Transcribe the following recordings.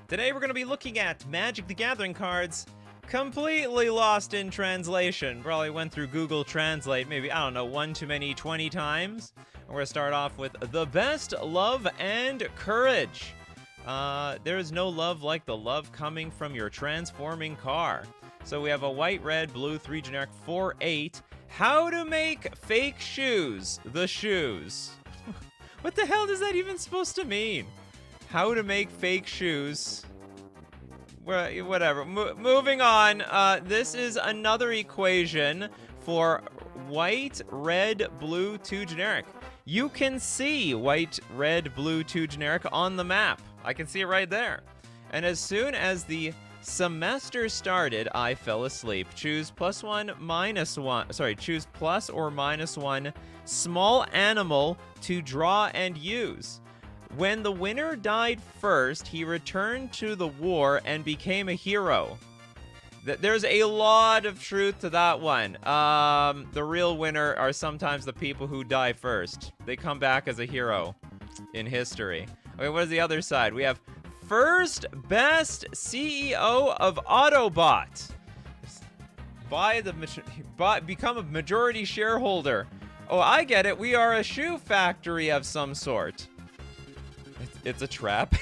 Today we're going to be looking at Magic the Gathering cards completely lost in translation. Probably went through Google Translate maybe, I don't know, 1 too many 20 times. And we're going to start off with the best love and courage. There is no love like the love coming from your transforming car. So we have a white, red, blue, 3 generic, 4/8. How to make fake shoes. The shoes. What the hell is that even supposed to mean? How to make fake shoes. Well, whatever. Moving on. This is another equation for white, red, blue, 2 generic. You can see white, red, blue, 2 generic on the map. I can see it right there. And as soon as the semester started, I fell asleep. Choose +1, -1. Sorry, choose plus or -1 small animal to draw and use. When the winner died first, he returned to the war and became a hero. There's a lot of truth to that one. The real winner are sometimes the people who die first. They come back as a hero in history. Okay, what is the other side? We have first best CEO of Autobot. Become a majority shareholder. Oh, I get it. We are a shoe factory of some sort. It's a trap.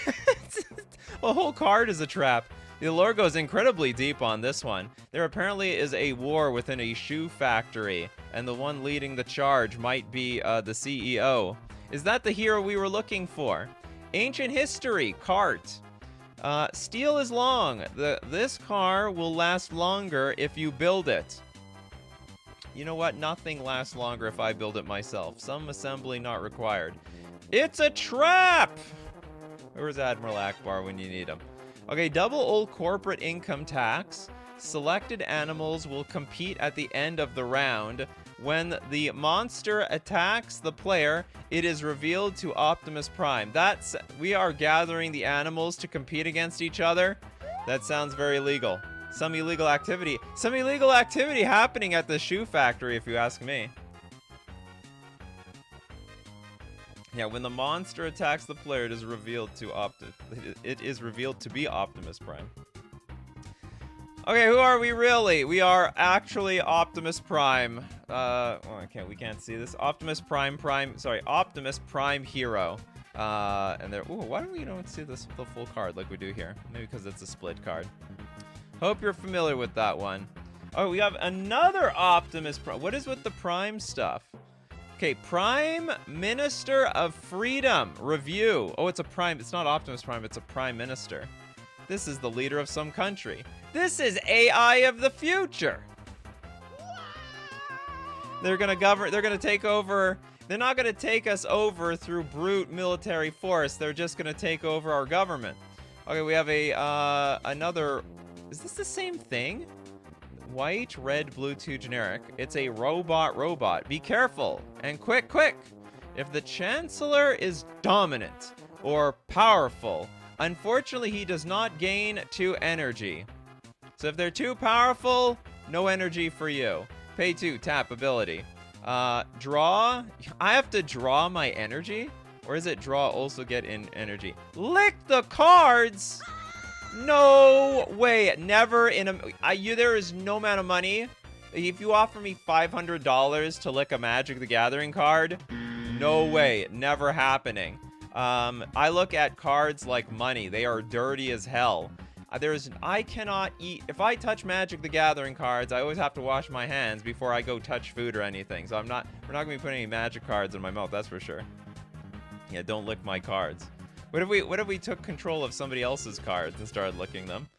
The whole card is a trap. The lore goes incredibly deep on this one. There apparently is a war within a shoe factory, and the one leading the charge might be the CEO. Is that the hero we were looking for? Ancient history, cart. Steel is long. This car will last longer if you build it. You know what? Nothing lasts longer if I build it myself. Some assembly not required. It's a trap! Where's Admiral Akbar when you need him? Okay, double old corporate income tax. Selected animals will compete at the end of the round. When the monster attacks the player, it is revealed to Optimus Prime. We are gathering the animals to compete against each other. That sounds very legal. Some illegal activity. Some illegal activity happening at the shoe factory, if you ask me. Yeah, when the monster attacks the player, it is revealed to be Optimus Prime. Okay, who are we really? We are actually Optimus Prime. We can't see this. Optimus Prime Hero. And there. Ooh, why do we don't see the full card like we do here? Maybe because it's a split card. Hope you're familiar with that one. Oh, we have another Optimus Prime. What is with the Prime stuff? Okay, Prime Minister of Freedom review. Oh, it's a Prime. It's not Optimus Prime. It's a Prime Minister. This is the leader of some country. This is AI of the future. They're gonna govern. They're gonna take over. They're not gonna take us over through brute military force. They're just gonna take over our government. Okay, we have another. Is this the same thing? White, red, blue, 2 generic. It's a robot. Be careful and quick. If the Chancellor is dominant or powerful, unfortunately he does not gain 2 energy. So if they're too powerful, no energy for you. Pay 2, tap ability. Draw. I have to draw my energy? Or is it draw also get in energy? Lick the cards! No way. Never in a... there is no amount of money. If you offer me $500 to lick a Magic the Gathering card, no way. Never happening. I look at cards like money. They are dirty as hell. I cannot eat... If I touch Magic the Gathering cards, I always have to wash my hands before I go touch food or anything. So we're not going to be putting any Magic cards in my mouth, that's for sure. Yeah, don't lick my cards. What if we took control of somebody else's cards and started licking them?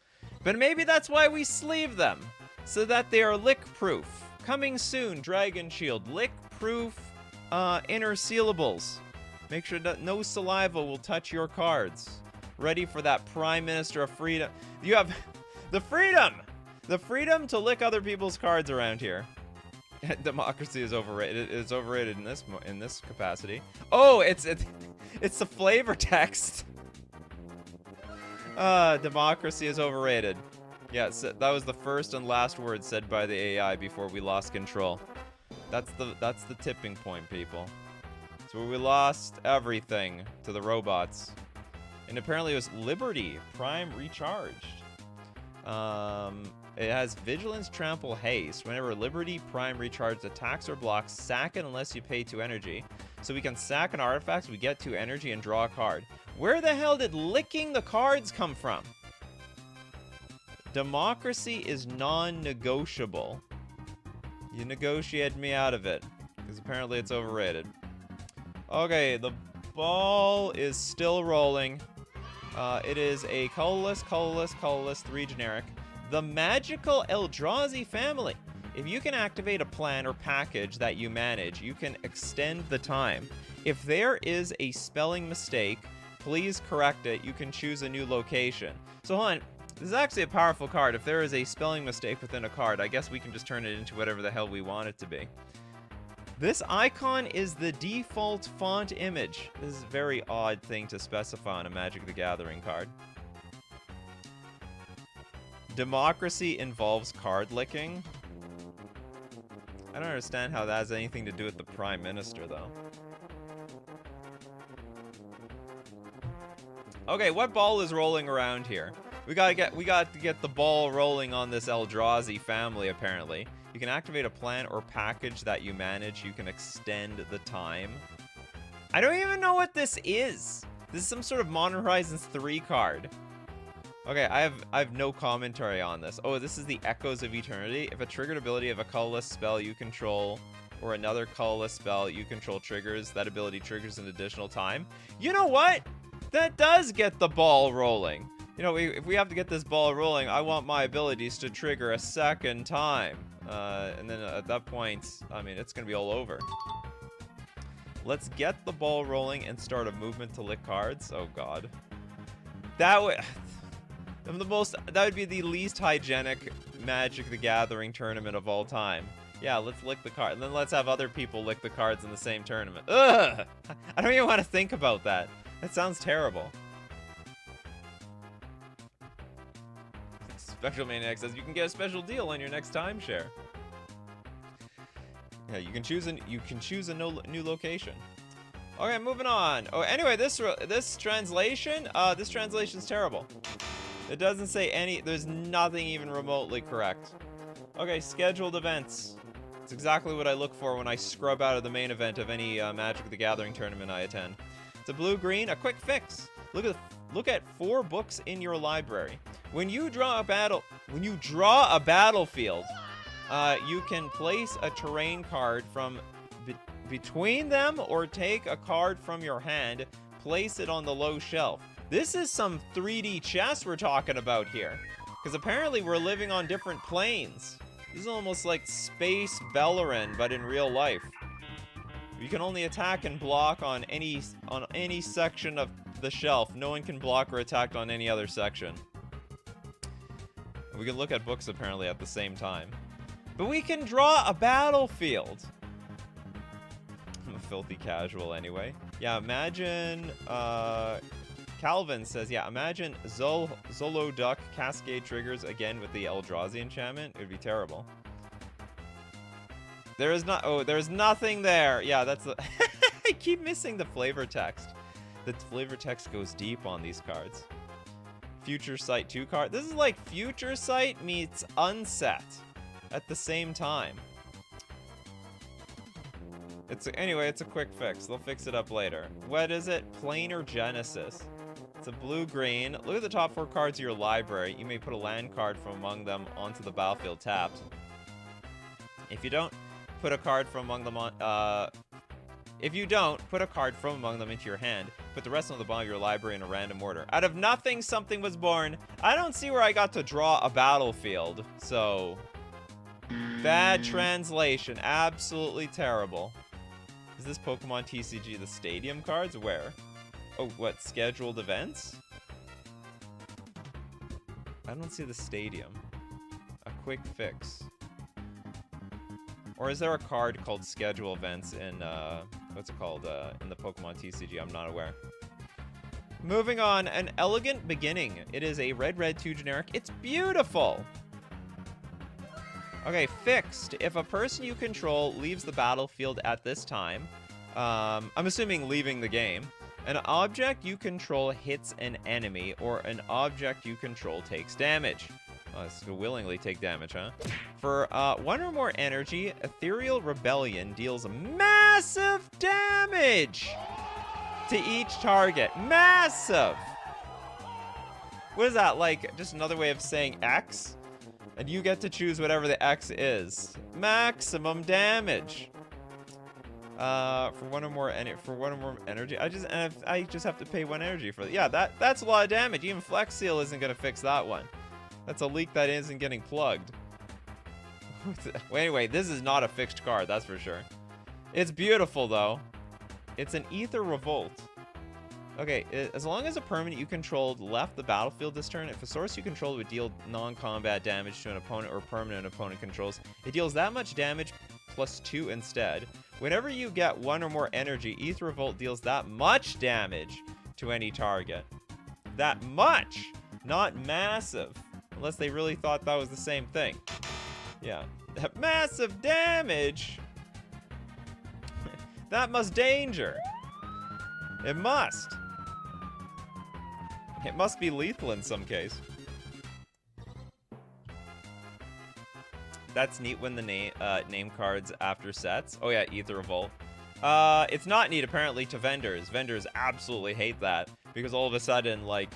But maybe that's why we sleeve them, so that they are lick-proof. Coming soon, Dragon Shield. Lick-proof inner sealables. Make sure that no saliva will touch your cards. Ready for that Prime Minister of Freedom. You have the freedom! The freedom to lick other people's cards around here. Democracy is overrated. It's overrated in this capacity. Oh, it's the flavor text. Democracy is overrated. Yeah, so that was the first and last word said by the AI before we lost control. That's the tipping point, people. It's where we lost everything to the robots. And apparently it was Liberty Prime recharged. It has Vigilance, Trample, Haste. Whenever Liberty Prime recharged attacks or blocks, sack it unless you pay 2 energy. So we can sack an artifact, we get 2 energy, and draw a card. Where the hell did licking the cards come from? Democracy is non-negotiable. You negotiate me out of it, because apparently it's overrated. Okay, the ball is still rolling. It is a colorless, 3 generic. The magical Eldrazi family. If you can activate a plan or package that you manage, you can extend the time. If there is a spelling mistake, please correct it. You can choose a new location. So hold on. This is actually a powerful card. If there is a spelling mistake within a card, I guess we can just turn it into whatever the hell we want it to be. This icon is the default font image. This is a very odd thing to specify on a Magic the Gathering card. Democracy involves card licking. I don't understand how that has anything to do with the Prime Minister, though. Okay, what ball is rolling around here? We got to get the ball rolling on this Eldrazi family, apparently. You can activate a plan or package that you manage. You can extend the time. I don't even know what this is. This is some sort of Modern Horizons 3 card. Okay, I have no commentary on this. Oh, this is the Echoes of Eternity. If a triggered ability of a colorless spell you control or another colorless spell you control triggers, that ability triggers an additional time. You know what? That does get the ball rolling. You know, if we have to get this ball rolling, I want my abilities to trigger a second time. And then at that point, I mean, it's going to be all over. Let's get the ball rolling and start a movement to lick cards. Oh, God. That would... that would be the least hygienic Magic the Gathering tournament of all time. Yeah, let's lick the card. And then let's have other people lick the cards in the same tournament. Ugh! I don't even want to think about that. That sounds terrible. Special Maniac says you can get a special deal on your next timeshare. Yeah, you can choose a new location. Okay, moving on. Oh, anyway, this translation, this translation's terrible. It doesn't say any. There's nothing even remotely correct. Okay, scheduled events. It's exactly what I look for when I scrub out of the main event of any Magic the Gathering tournament I attend. It's a blue-green, a quick fix. Look at 4 books in your library. When you draw a battlefield, you can place a terrain card from between them or take a card from your hand, place it on the low shelf. This is some 3D chess we're talking about here, because apparently we're living on different planes. This is almost like Space Bellerin, but in real life. You can only attack and block on any section of the shelf. No one can block or attack on any other section. We can look at books apparently at the same time. But we can draw a battlefield. I'm a filthy casual anyway. Yeah, imagine... Calvin says, yeah, imagine Zoloduck Cascade triggers again with the Eldrazi enchantment. It would be terrible. There is not... Oh, there's nothing there. Yeah, that's the... I keep missing the flavor text. The flavor text goes deep on these cards. Future Sight 2 card. This is like Future Sight meets Unset at the same time. Anyway, it's a quick fix. They'll fix it up later. What is it? Planar Genesis. It's a blue-green. Look at the top 4 cards of your library. You may put a land card from among them onto the battlefield tapped. If you don't, put a card from among them on... If you don't, put a card from among them into your hand. Put the rest on the bottom of your library in a random order. Out of nothing, something was born. I don't see where I got to draw a battlefield, so... Bad translation. Absolutely terrible. Is this Pokemon TCG the stadium cards? Where? Oh, what? Scheduled events? I don't see the stadium. A quick fix. Or is there a card called schedule events in, what's it called, in the Pokemon TCG? I'm not aware. Moving on, an elegant beginning. It is a red 2 generic. It's beautiful! Okay, fixed. If a person you control leaves the battlefield at this time, I'm assuming leaving the game, An object you control hits an enemy, or an object you control takes damage. Oh, this will willingly take damage, huh? For 1 or more energy, Ethereal Rebellion deals massive damage to each target. Massive! What is that, like, just another way of saying X? And you get to choose whatever the X is. Maximum damage. For one or more energy. I just have to pay 1 energy for it. Yeah, that's a lot of damage. Even Flex Seal isn't gonna fix that one. That's a leak that isn't getting plugged. Well, anyway, this is not a fixed card, that's for sure. It's beautiful though. It's an Ether Revolt. Okay, as long as a permanent you controlled left the battlefield this turn, if a source you controlled would deal non-combat damage to an opponent or permanent opponent controls, it deals that much damage plus 2 instead. Whenever you get 1 or more energy, Ether Revolt deals that much damage to any target. That much! Not massive. Unless they really thought that was the same thing. Yeah. That massive damage! That must danger. It must. It must be lethal in some case. That's neat when the name cards after sets. Oh yeah, Ether Revolt. It's not neat apparently to vendors. Vendors absolutely hate that because all of a sudden, like,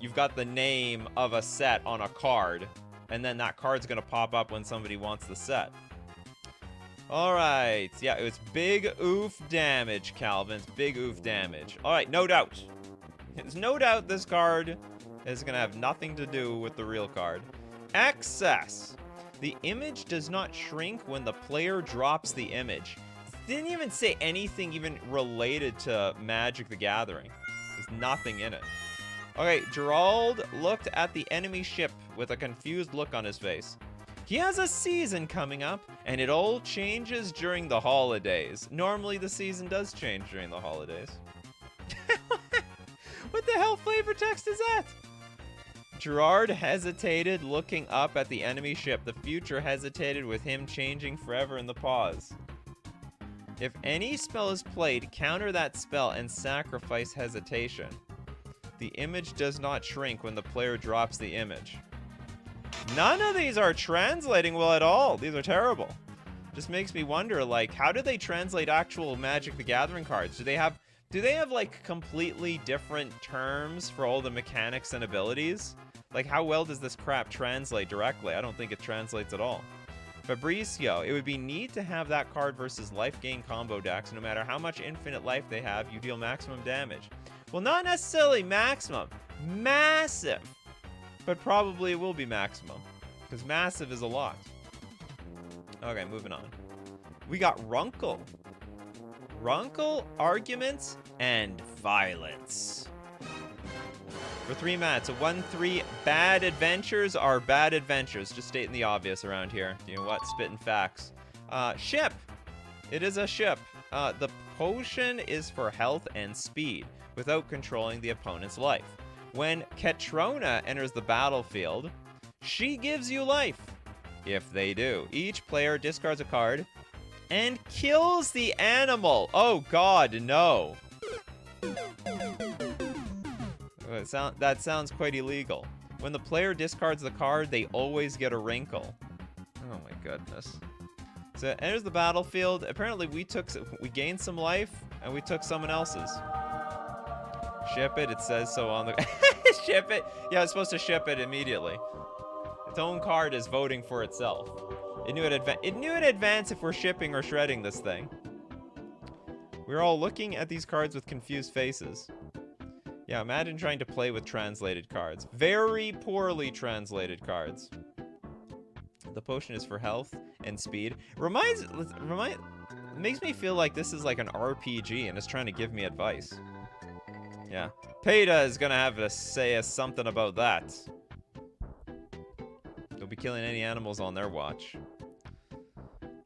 you've got the name of a set on a card, and then that card's gonna pop up when somebody wants the set. All right, yeah, it was big oof damage, Calvin. It's big oof damage. All right, no doubt. There's no doubt this card is gonna have nothing to do with the real card. Excess. The image does not shrink when the player drops the image. Didn't even say anything even related to Magic the Gathering. There's nothing in it. Okay, Gerald looked at the enemy ship with a confused look on his face. He has a season coming up, and it all changes during the holidays. Normally, the season does change during the holidays. What the hell flavor text is that? Gerard hesitated, looking up at the enemy ship. The future hesitated with him changing forever in the pause. If any spell is played, counter that spell and sacrifice hesitation. The image does not shrink when the player drops the image. None of these are translating well at all. These are terrible. Just makes me wonder, like, how do they translate actual Magic the Gathering cards? Do they have like completely different terms for all the mechanics and abilities? Like, how well does this crap translate directly? I don't think it translates at all. Fabricio, it would be neat to have that card versus life gain combo decks. No matter how much infinite life they have, you deal maximum damage. Well, not necessarily maximum. Massive. But probably it will be maximum. Because massive is a lot. Okay, moving on. We got Runkle. Runkle, Arguments, and Violence. For 3 mats, a 1/3 bad adventures are bad adventures. Just stating the obvious around here. You know what? Spitting facts. Ship. It is a ship. The potion is for health and speed, without controlling the opponent's life. When Ketrona enters the battlefield, she gives you life. If they do, each player discards a card and kills the animal. Oh god, no. That sounds quite illegal. When the player discards the card, they always get a wrinkle. Oh my goodness. So it enters the battlefield. Apparently we gained some life and we took someone else's. Ship it, it says so on the ship it. Yeah, it's supposed to ship it immediately. Its own card is voting for itself. It knew in advance if we're shipping or shredding this thing. We're all looking at these cards with confused faces. Yeah, imagine trying to play with translated cards. Very poorly translated cards. The potion is for health and speed. Makes me feel like this is like an RPG and it's trying to give me advice. Yeah. Peta is gonna have to say something about that. They'll be killing any animals on their watch.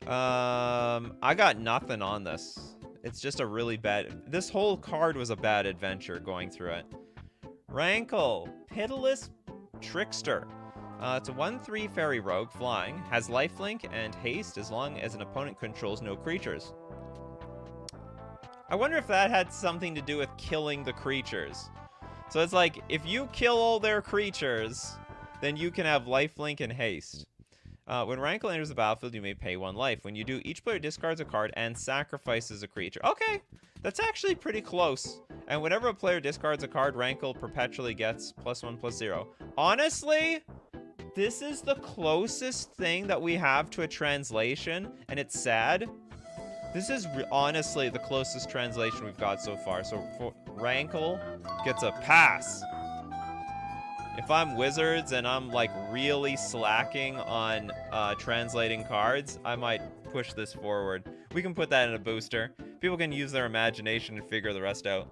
I got nothing on this. It's just a really bad... This whole card was a bad adventure going through it. Rankle. Pitiless Trickster. It's a 1/3 fairy rogue, flying, has lifelink and haste as long as an opponent controls no creatures. I wonder if that had something to do with killing the creatures. So it's like, if you kill all their creatures, then you can have lifelink and haste. When Rankle enters the battlefield, you may pay 1 life. When you do, each player discards a card and sacrifices a creature. Okay, that's actually pretty close. And whenever a player discards a card, Rankle perpetually gets +1/+0. Honestly, this is the closest thing that we have to a translation, and it's sad. This is honestly the closest translation we've got so far. So Rankle gets a pass. If I'm Wizards and I'm like really slacking on translating cards, I might push this forward. We can put that in a booster. People can use their imagination and figure the rest out.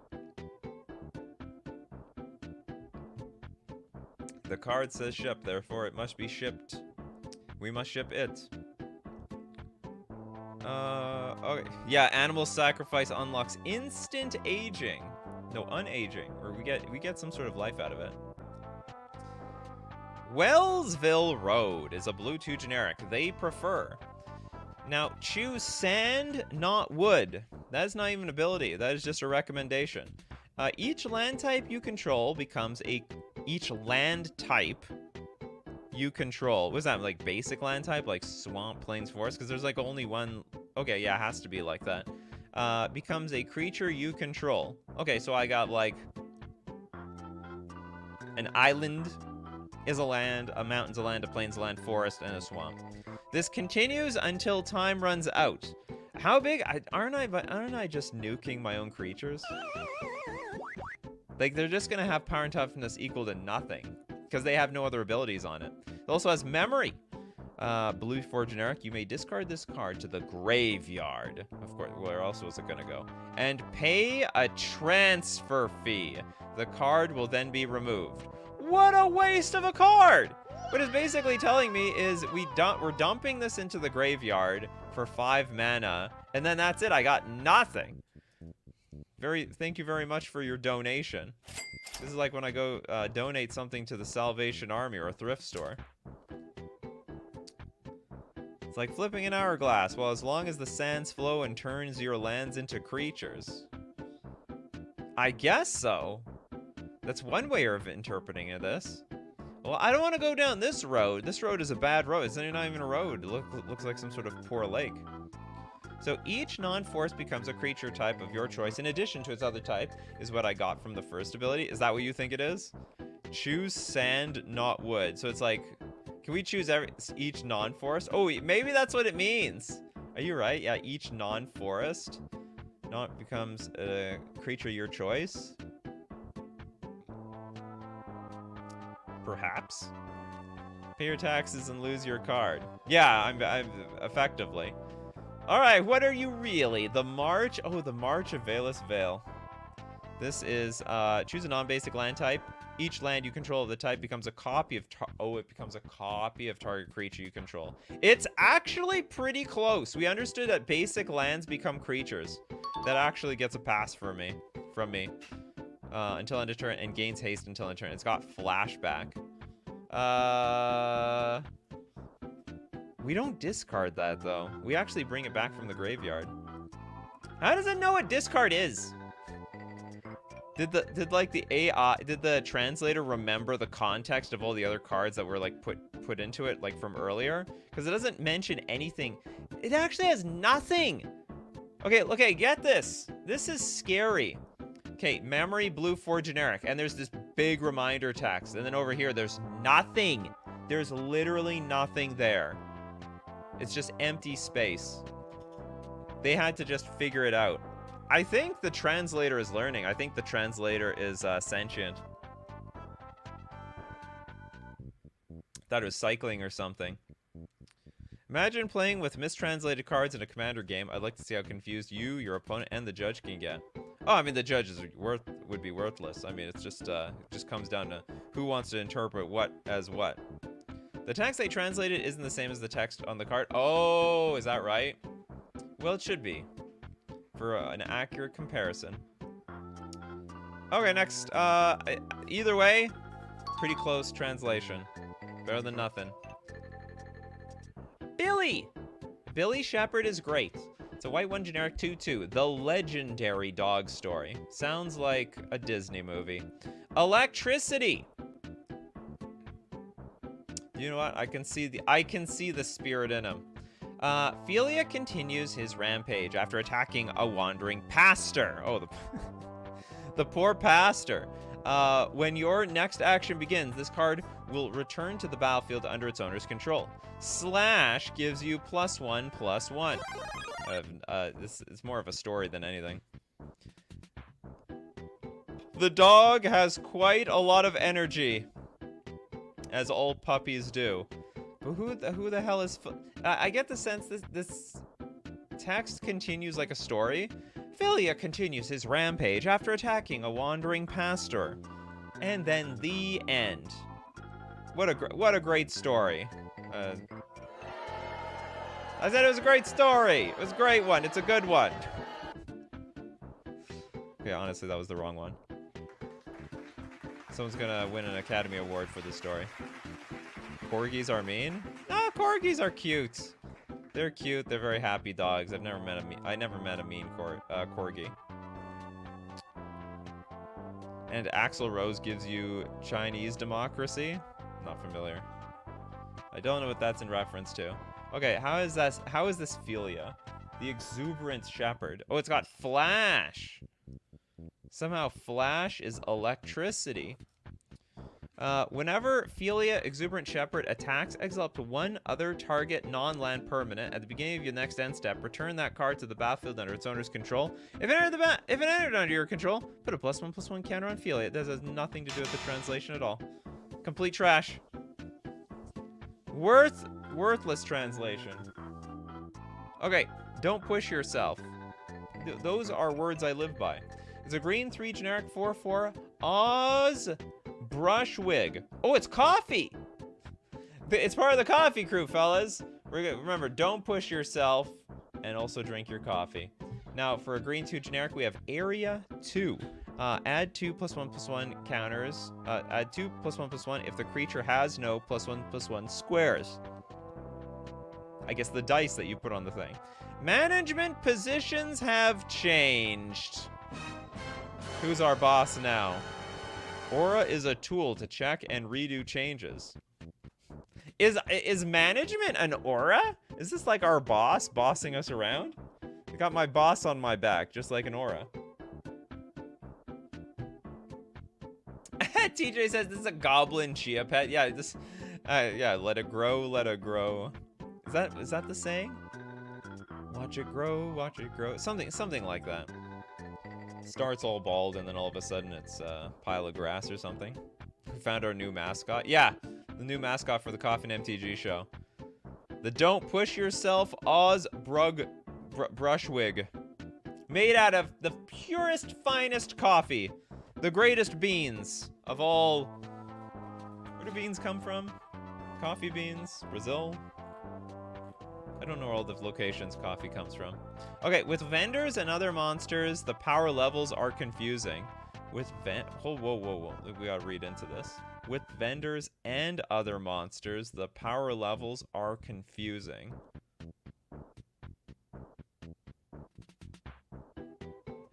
The card says ship, therefore it must be shipped. We must ship it. Okay. Yeah, animal sacrifice unlocks instant aging. No, unaging. Or we get some sort of life out of it. Wellsville Road is a blue 2 generic. They prefer. Now, choose sand, not wood. That is not even an ability. That is just a recommendation. Each land type you control becomes a... Each land type you control. What is that, like basic land type? Like swamp, plains, forest? Because there's like only one... Okay, yeah, it has to be like that. Becomes a creature you control. Okay, so I got like... An island is a land, a mountain's a land, a plain's a land, forest, and a swamp. This continues until time runs out. How big? Aren't I just nuking my own creatures? Like, they're just gonna have power and toughness equal to nothing because they have no other abilities on it. It also has memory. Blue 4 generic. You may discard this card to the graveyard. Of course, where else was it gonna go? And pay a transfer fee. The card will then be removed. What a waste of a card! What it's basically telling me is we're dumping this into the graveyard for 5 mana, and then that's it. I got nothing. Thank you very much for your donation. This is like when I go donate something to the Salvation Army or a thrift store. It's like flipping an hourglass. Well, as long as the sands flow and turns your lands into creatures. I guess so. That's one way of interpreting this. Well, I don't want to go down this road. This road is a bad road. It's not even a road. It looks like some sort of poor lake. So each non-force becomes a creature type of your choice in addition to its other type, is what I got from the first ability. Is that what you think it is? Choose sand, not wood. So it's like, can we choose each non-forest? Oh, maybe that's what it means. Are you right? Yeah, each non-forest becomes a creature your choice. Perhaps. Pay your taxes and lose your card. Yeah, I'm effectively. All right, what are you really? The March? Oh, the March of Valus Vale. This is choose a non-basic land type. Each land you control of the type becomes a copy of it becomes a copy of target creature you control. It's actually pretty close. We understood that basic lands become creatures. That actually gets a pass from me. Until end of turn and gains haste until end of turn. It's got flashback. We don't discard that though. We actually bring it back from the graveyard. How does it know what discard is? Did the translator remember the context of all the other cards that were like put into it like from earlier? Because it doesn't mention anything. It actually has nothing. Okay, get this. This is scary. Okay, memory, blue 4 generic, and there's this big reminder text, and then over here there's nothing. There's literally nothing there. It's just empty space. They had to just figure it out. I think the translator is learning. I think the translator is sentient. Thought it was cycling or something. Imagine playing with mistranslated cards in a commander game. I'd like to see how confused you, your opponent, and the judge can get. Oh, I mean, the judge would be worthless. I mean, it's just it just comes down to who wants to interpret what as what. The text they translated isn't the same as the text on the card. Oh, is that right? Well, it should be for an accurate comparison. Okay, next. Either way, pretty close translation. Better than nothing. Billy Shepherd is great. It's a white one, generic 2-2. The legendary dog story. Sounds like a Disney movie. Electricity. You know what? I can see the spirit in him. Philia continues his rampage after attacking a wandering pastor. Oh, the poor pastor. When your next action begins, this card will return to the battlefield under its owner's control. Slash gives you +1/+1. This is more of a story than anything. The dog has quite a lot of energy, as all puppies do. But who the hell is... I get the sense this text continues like a story. Philia continues his rampage after attacking a wandering pastor. And then the end. What a great story. I said it was a great story. It was a great one. It's a good one. Okay, honestly, that was the wrong one. Someone's gonna win an Academy Award for this story. Corgis are mean? No, corgis are cute. They're cute. They're very happy dogs. I never met a mean corgi. And Axl Rose gives you Chinese democracy? Not familiar. I don't know what that's in reference to. Okay, how is this Philia? The exuberant shepherd. Oh, it's got flash. Somehow flash is electricity. Whenever Philia Exuberant Shepherd attacks, exile up to one other target non-land permanent. At the beginning of your next end step, return that card to the battlefield under its owner's control. If it entered under your control, put a +1/+1 counter on Philia. This has nothing to do with the translation at all. Complete trash. Worthless translation. Okay, don't push yourself. Those are words I live by. It's a green 3 generic 4/4 Oz Brushwig. Oh, it's coffee. It's part of the coffee crew, fellas. Remember, don't push yourself and also drink your coffee. Now, for a green 2 generic, we have Area 2. Add 2 +1/+1 counters. Add 2 +1/+1 if the creature has no +1/+1 squares. I guess the dice that you put on the thing. Management positions have changed. Who's our boss now? Aura is a tool to check and redo changes. Is management an aura? Is this like our boss bossing us around? I got my boss on my back, just like an aura. TJ says this is a goblin chia pet. Yeah, yeah, let it grow, let it grow. Is that the saying? Watch it grow, watch it grow. Something like that. Starts all bald and then all of a sudden it's a pile of grass or something. We found our new mascot. Yeah, the new mascot for the Coffee and MTG show. The Don't Push Yourself Oz Brushwig. Made out of the purest, finest coffee. The greatest beans of all. Where do beans come from? Coffee beans? Brazil? I don't know all the locations coffee comes from. Okay, with vendors and other monsters, the power levels are confusing. With whoa. We gotta read into this. With vendors and other monsters, the power levels are confusing.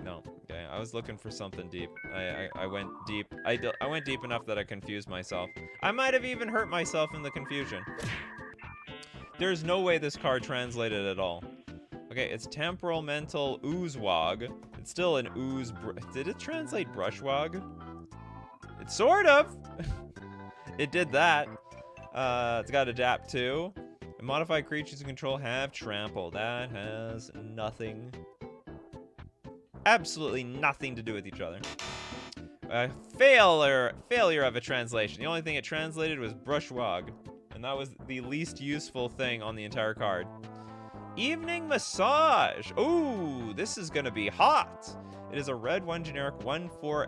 No, okay, I was looking for something deep. I went deep. I went deep enough that I confused myself. I might have even hurt myself in the confusion. There's no way this card translated at all. Okay, it's Temporal Mental Oozewog. It's still an ooze. Did it translate Brushwog? It sort of. It did that. It's got Adapt too. And modified creatures you control have Trample. That has nothing. Absolutely nothing to do with each other. Failure of a translation. The only thing it translated was Brushwog. And that was the least useful thing on the entire card. Evening Massage. Ooh, this is gonna be hot. It is a red 1 generic 1/4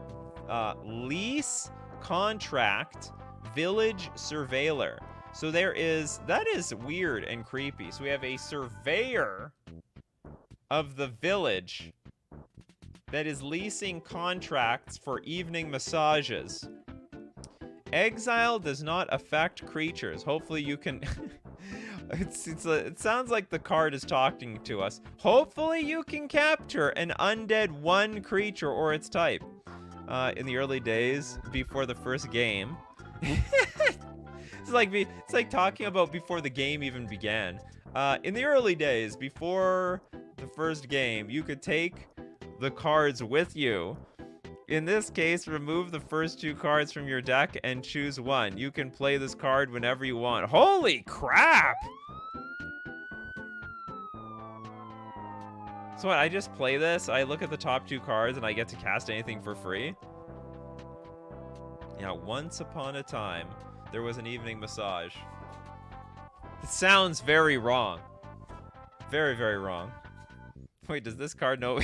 lease contract village surveyor. So that is weird and creepy. So we have a surveyor of the village that is leasing contracts for evening massages. Exile does not affect creatures. Hopefully you can It sounds like the card is talking to us. Hopefully you can capture an undead 1 creature or its type. In the early days, before the first game. It's like talking about before the game even began. In the early days, before the first game, you could take the cards with you. In this case, remove the first 2 cards from your deck and choose 1. You can play this card whenever you want. Holy crap! So what, I just play this, I look at the top 2 cards, and I get to cast anything for free? Yeah, once upon a time, there was an evening massage. It sounds very wrong. Very, very wrong. Wait, does this card know?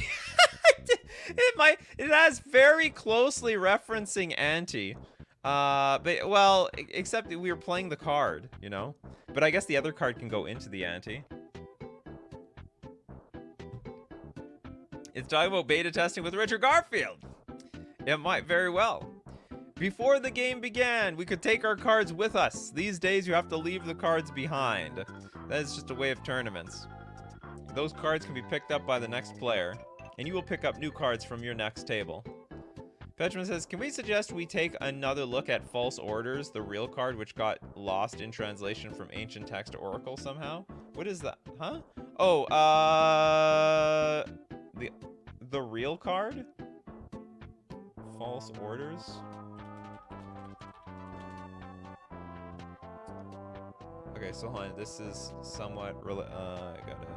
It has very closely referencing ante. But, well, except that we were playing the card, you know? But I guess the other card can go into the ante. It's talking about beta testing with Richard Garfield. It might very well. Before the game began, we could take our cards with us. These days, you have to leave the cards behind. That is just a way of tournaments. Those cards can be picked up by the next player, and you will pick up new cards from your next table. Petrman says, can we suggest we take another look at False Orders, the real card which got lost in translation from ancient text to Oracle somehow? What is that? Huh? Oh, the real card? False Orders? Okay, so hold on. This is somewhat I gotta.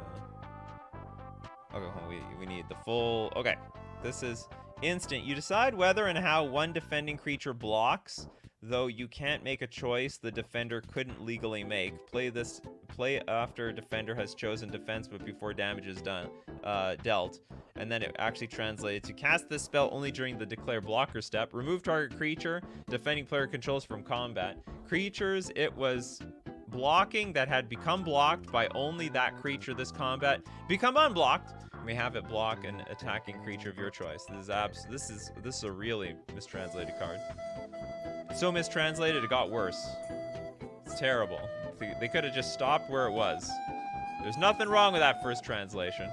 Okay, hold on. We need the full. Okay, this is instant. You decide whether and how one defending creature blocks, though you can't make a choice the defender couldn't legally make. Play after defender has chosen defense, but before damage is dealt. And then it actually translates to cast this spell only during the declare blocker step. Remove target creature defending player controls from combat. Creatures, it was blocking that had become blocked by only that creature this combat become unblocked. You may have it block an attacking creature of your choice. This is a really mistranslated card. So mistranslated it got worse. It's terrible. They could have just stopped where it was. There's nothing wrong with that first translation.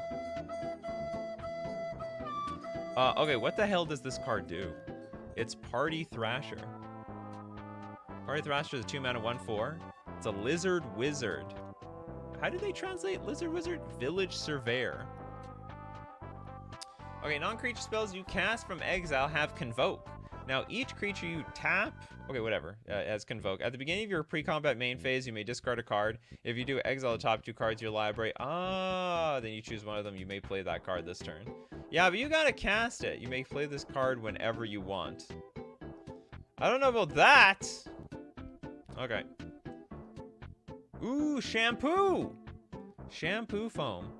Okay, what the hell does this card do? It's Party Thrasher. Party Thrasher is a 2-mana 1/4. It's a Lizard Wizard. How do they translate Lizard Wizard? Village Surveyor. Okay, non-creature spells you cast from exile have Convoke. Now, each creature you tap... Okay, whatever. Has Convoke. At the beginning of your pre-combat main phase, you may discard a card. If you do, exile the top 2 cards of your library. Then you choose one of them. You may play that card this turn. Yeah, but you gotta cast it. You may play this card whenever you want. I don't know about that. Okay. Ooh, shampoo! Shampoo foam.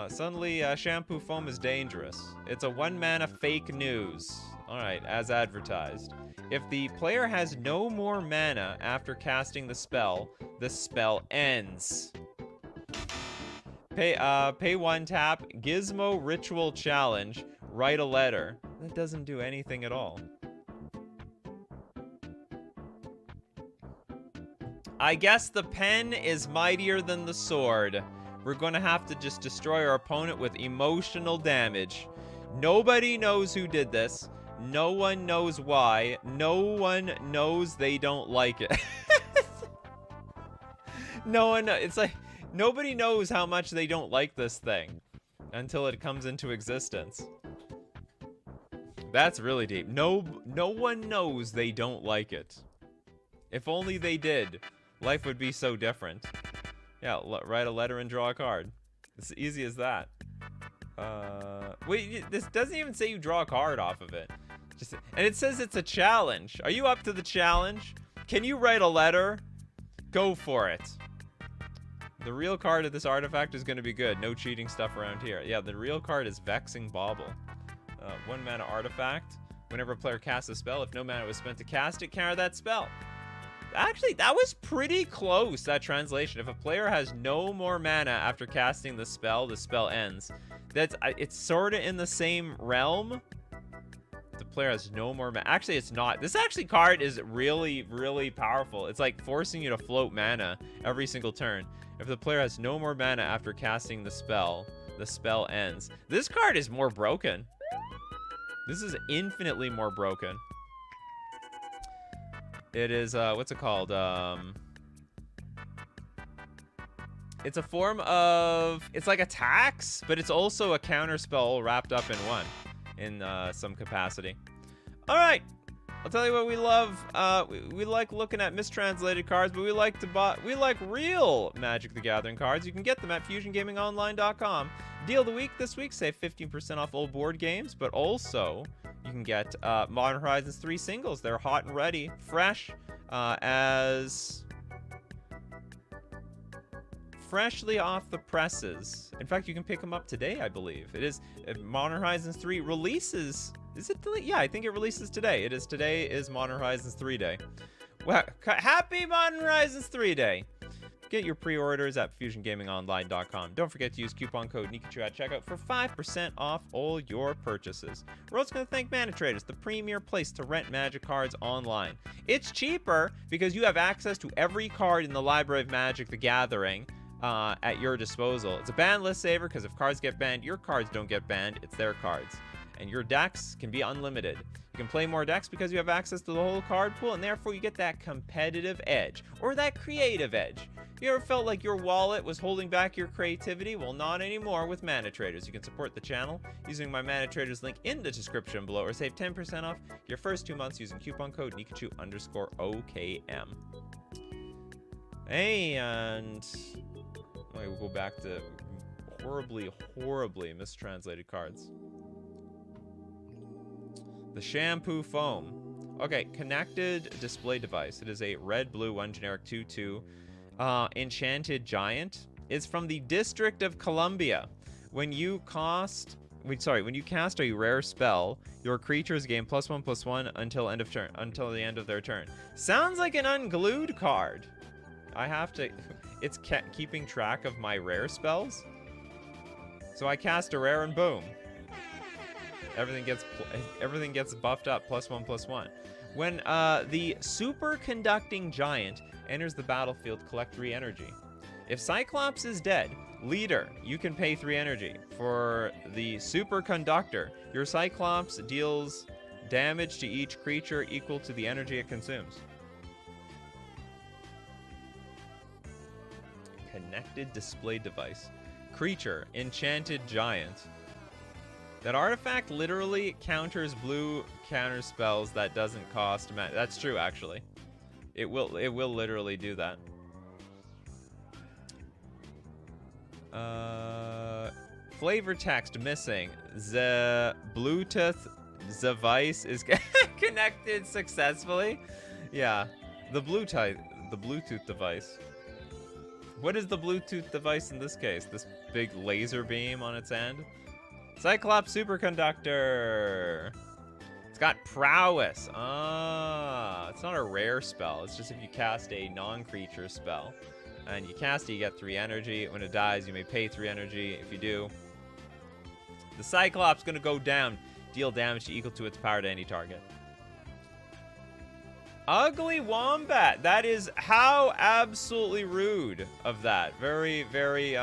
Suddenly, shampoo foam is dangerous. It's a 1-mana fake news. Alright, as advertised. If the player has no more mana after casting the spell ends. Pay 1 tap, Gizmo Ritual Challenge, write a letter. That doesn't do anything at all. I guess the pen is mightier than the sword. We're gonna have to just destroy our opponent with emotional damage. Nobody knows who did this. No one knows why. No one knows they don't like it. No one, it's like, nobody knows how much they don't like this thing until it comes into existence. That's really deep. No one knows they don't like it. If only they did, life would be so different. Yeah, write a letter and draw a card. It's easy as that. Wait, this doesn't even say you draw a card off of it. And it says it's a challenge. Are you up to the challenge? Can you write a letter? Go for it. The real card of this artifact is going to be good. No cheating stuff around here. Yeah, the real card is Vexing Bauble. 1-mana artifact. Whenever a player casts a spell, if no mana was spent to cast it, counter that spell. Actually, that was pretty close, that translation. If a player has no more mana after casting the spell ends. It's sort of in the same realm. player has no more mana. Actually, it's not. This actually card is really, really powerful. It's like forcing you to float mana every single turn. If the player has no more mana after casting the spell ends. This card is more broken. This is infinitely more broken. It is, what's it called? It's a form of, it's like a tax, but it's also a counter spell wrapped up in one, in some capacity. All right, I'll tell you what we love. We like looking at mistranslated cards, but we like real Magic the Gathering cards. You can get them at FusionGamingOnline.com. Deal of the week this week, save 15% off old board games, but also you can get Modern Horizons 3 singles. They're hot and ready, fresh as freshly off the presses. In fact, you can pick them up today, I believe. It is Modern Horizons 3 releases. Is it today? Yeah, I think it releases today. Today is Modern Horizons 3 Day. Well, happy Modern Horizons 3 Day. Get your pre-orders at FusionGamingOnline.com. Don't forget to use coupon code Nikachu at checkout for 5% off all your purchases. We're also going to thank Mana Traders, the premier place to rent Magic cards online. It's cheaper because you have access to every card in the library of Magic the Gathering at your disposal. It's a ban list saver because if cards get banned, your cards don't get banned. It's their cards. And your decks can be unlimited. You can play more decks because you have access to the whole card pool, and therefore you get that competitive edge or that creative edge. You ever felt like your wallet was holding back your creativity? Well, not anymore with Mana Traders. You can support the channel using my Mana Traders link in the description below, or save 10% off your first 2 months using coupon code Nikachu_OKM. And we'll go back to horribly mistranslated cards. The shampoo foam. Okay, connected display device. It is a red, blue, 1 generic, 2/2 enchanted giant. It's from the District of Columbia. When you cast a rare spell, your creatures gain +1/+1 until the end of their turn. Sounds like an unglued card. I have to. It's keeping track of my rare spells. So I cast a rare and boom. Everything gets buffed up +1/+1. When the superconducting giant enters the battlefield, collect 3 energy. If Cyclops is dead, leader, you can pay 3 energy. For the superconductor, your Cyclops deals damage to each creature equal to the energy it consumes. Connected display device. Creature, enchanted giant. That artifact literally counters blue counter spells that doesn't cost mana. That's true, actually. It will literally do that. Flavor text missing. The Bluetooth device is connected successfully. Yeah, the Bluetooth device. What is the Bluetooth device in this case? This big laser beam on its end? Cyclops Superconductor. It's got prowess. Ah, it's not a rare spell. It's just if you cast a non-creature spell. And you cast it, you get 3 energy. When it dies, you may pay 3 energy. If you do, the Cyclops is going to go down. Deal damage equal to its power to any target. Ugly Wombat. That is how absolutely rude of that. Very, very,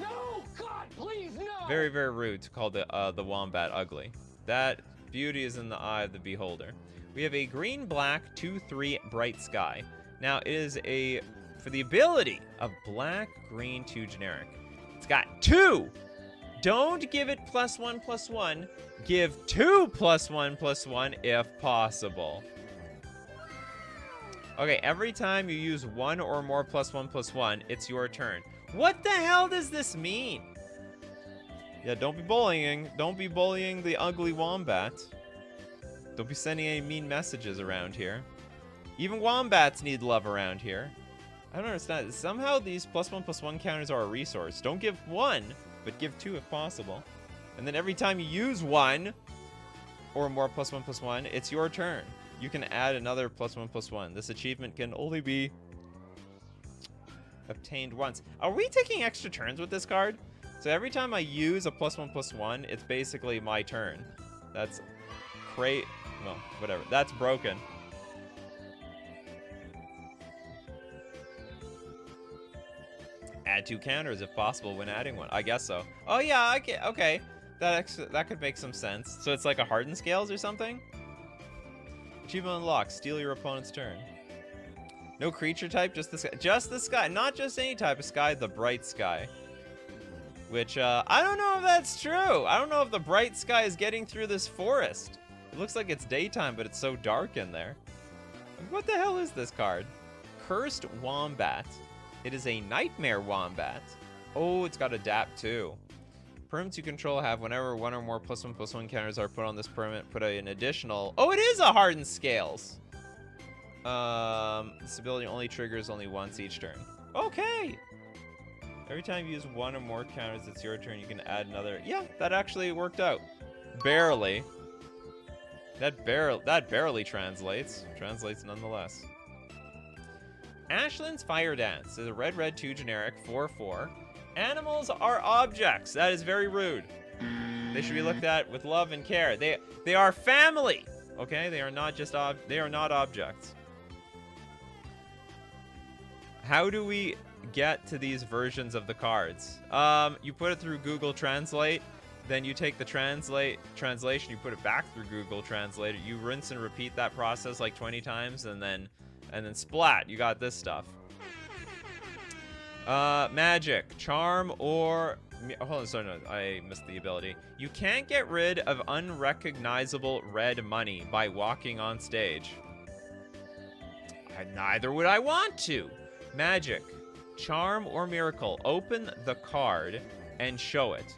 No! God, please, no! Very, very rude to call the Wombat ugly. That beauty is in the eye of the beholder. We have a green-black 2/3 Bright Sky. Now, it is for the ability of black-green 2 generic. It's got 2! Don't give it +1/+1. Give 2 +1/+1 if possible. Okay, every time you use 1 or more +1/+1, it's your turn. What the hell does this mean? Yeah, don't be bullying. Don't be bullying the ugly Wombat. Don't be sending any mean messages around here. Even wombats need love around here. I don't understand. Somehow these +1/+1 counters are a resource. Don't give 1, but give 2 if possible. And then every time you use 1 or more +1/+1, it's your turn. You can add another +1/+1. This achievement can only be obtained once. Are we taking extra turns with this card? So every time I use a +1/+1, it's basically my turn. That's pray. Well, whatever. That's broken. Add 2 counters if possible when adding one. I guess so. Oh yeah, okay. That could make some sense. So it's like a hardened scales or something? Achievement unlocked. Steal your opponent's turn. No creature type, just the sky. Just the sky. Not just any type of sky, the bright sky. Which, I don't know if that's true. I don't know if the bright sky is getting through this forest. It looks like it's daytime, but it's so dark in there. What the hell is this card? Cursed Wombat. It is a Nightmare Wombat. Oh, it's got Adapt too. Permanents you control have whenever one or more +1/+1 counters are put on this permanent, put an additional... Oh, it is a Hardened Scales. This ability only triggers only once each turn. Okay. Every time you use one or more counters, it's your turn. You can add another. Yeah, that actually worked out. Barely. That barely translates. Translates nonetheless. Ashland's Fire Dance is a red 2 generic 4/4. Animals are objects. That is very rude. They should be looked at with love and care. They are family. Okay, they are not just they are not objects. How do we get to these versions of the cards? You put it through Google Translate, then you take the translation, you put it back through Google Translate, you rinse and repeat that process like 20 times, and then splat, you got this stuff. Magic, charm, or... Hold on, sorry, no, I missed the ability. You can't get rid of unrecognizable red money by walking on stage. Neither would I want to. Magic, charm, or miracle. Open the card and show it.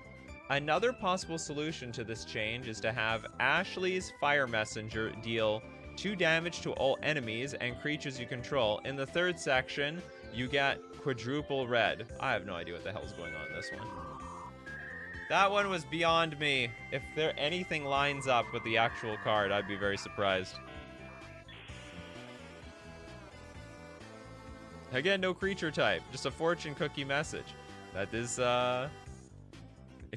Another possible solution to this change is to have Ashley's Fire Messenger deal 2 damage to all enemies and creatures you control. In the 3rd section, you get quadruple red. I have no idea what the hell's going on in this one. That one was beyond me. If there anything lines up with the actual card, I'd be very surprised. Again, no creature type, just a fortune cookie message. That is,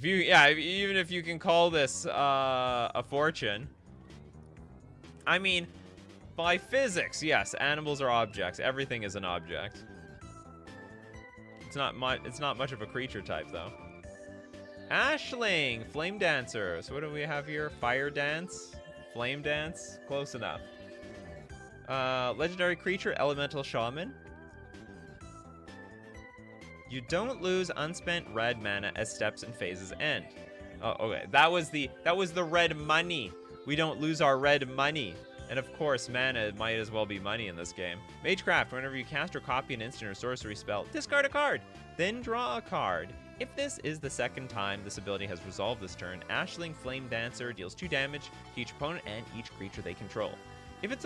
even if you can call this a fortune. I mean, by physics, yes, animals are objects. Everything is an object. It's not much of a creature type, though. Ashling, Flame Dancer. So what do we have here? Fire Dance, Flame Dance. Close enough. Legendary creature, Elemental Shaman. You don't lose unspent red mana as steps and phases end. Oh, okay. That was the red money. We don't lose our red money. And of course, mana might as well be money in this game. Magecraft, whenever you cast or copy an instant or sorcery spell, discard a card, then draw a card. If this is the 2nd time this ability has resolved this turn, Ashling Flame Dancer deals 2 damage to each opponent and each creature they control. If it's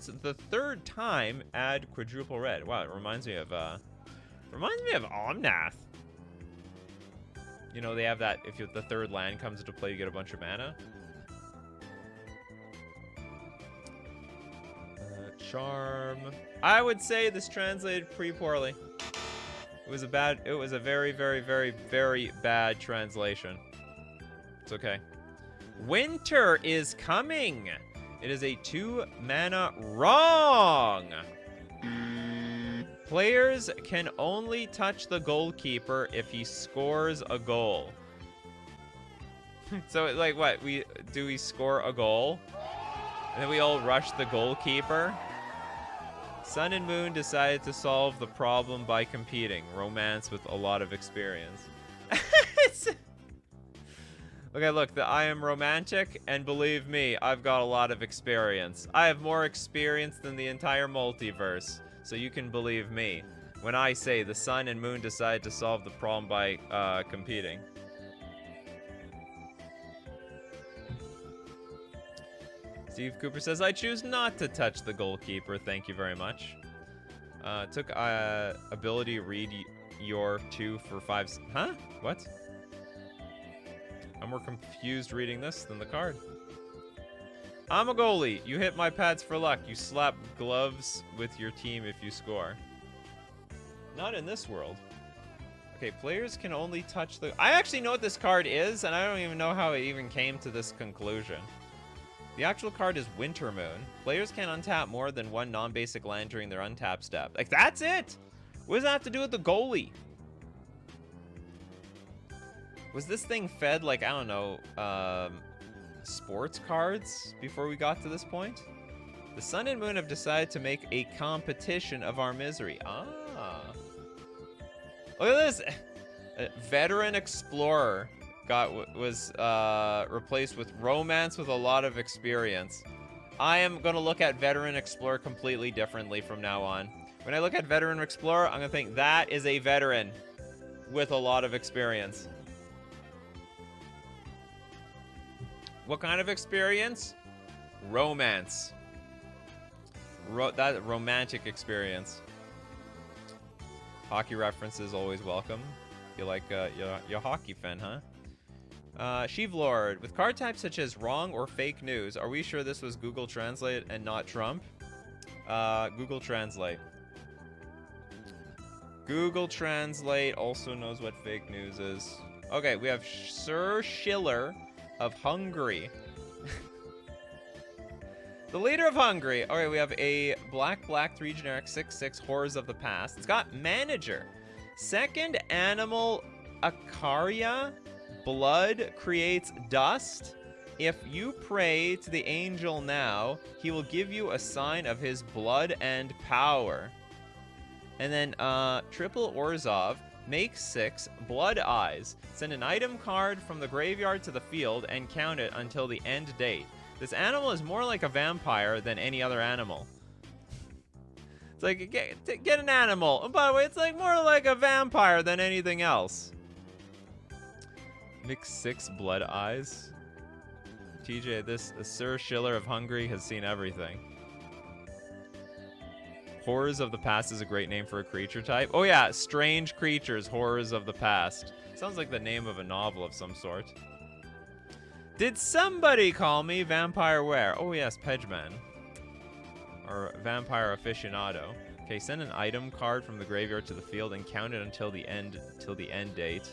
the 3rd time, add quadruple red. Wow, it reminds me of Omnath. You know, they have that, if the 3rd land comes into play, you get a bunch of mana. Charm. I would say this translated pretty poorly. It was a very, very, very, very bad translation. It's okay. Winter is coming. It is a 2 mana wrong. Players can only touch the goalkeeper if he scores a goal. So, like, what? Do we score a goal? And then we all rush the goalkeeper? Sun and Moon decided to solve the problem by competing. Romance with a lot of experience. Okay, look, I am romantic, and believe me, I've got a lot of experience. I have more experience than the entire multiverse. So you can believe me when I say the Sun and Moon decide to solve the problem by competing. Steve Cooper says, I choose not to touch the goalkeeper. Thank you very much. Took ability read your 2 for 5. Huh? What? I'm more confused reading this than the card. I'm a goalie. You hit my pads for luck. You slap gloves with your team if you score. Not in this world. Okay, players can only touch the... I actually know what this card is, and I don't even know how it even came to this conclusion. The actual card is Winter Moon. Players can untap more than one non-basic land during their untap step. Like, that's it! What does that have to do with the goalie? Was this thing fed, like, I don't know, sports cards before we got to this point? The Sun and Moon have decided to make a competition of our misery. Ah. Look at this! Veteran Explorer was replaced with Romance with a lot of experience. I am going to look at Veteran Explorer completely differently from now on. When I look at Veteran Explorer, I'm going to think that is a veteran with a lot of experience. What kind of experience? Romance. That romantic experience. Hockey references always welcome. You like you're a hockey fan, huh? Sheev Lord, with card types such as wrong or fake news, are we sure this was Google Translate and not Trump? Google Translate. Google Translate also knows what fake news is. Okay, we have Sir Schiller of Hungary. The leader of Hungary. Okay, we have a black 3 generic 6/6 Horrors of the Past. It's got Manager. Second animal Acaria. Blood creates dust. If you pray to the angel now, he will give you a sign of his blood and power. And then triple Orzhov. Make 6 Blood Eyes. Send an item card from the graveyard to the field and count it until the end date. This animal is more like a vampire than any other animal. It's like, get an animal. And by the way, it's like more like a vampire than anything else. Mix 6 Blood Eyes. TJ, this Sir Schiller of Hungary has seen everything. Horrors of the Past is a great name for a creature type. Oh yeah, Strange Creatures, Horrors of the Past. Sounds like the name of a novel of some sort. Did somebody call me Vampire Where? Oh yes, Pedgeman. Or Vampire Aficionado. Okay, send an item card from the graveyard to the field and count it until the end date.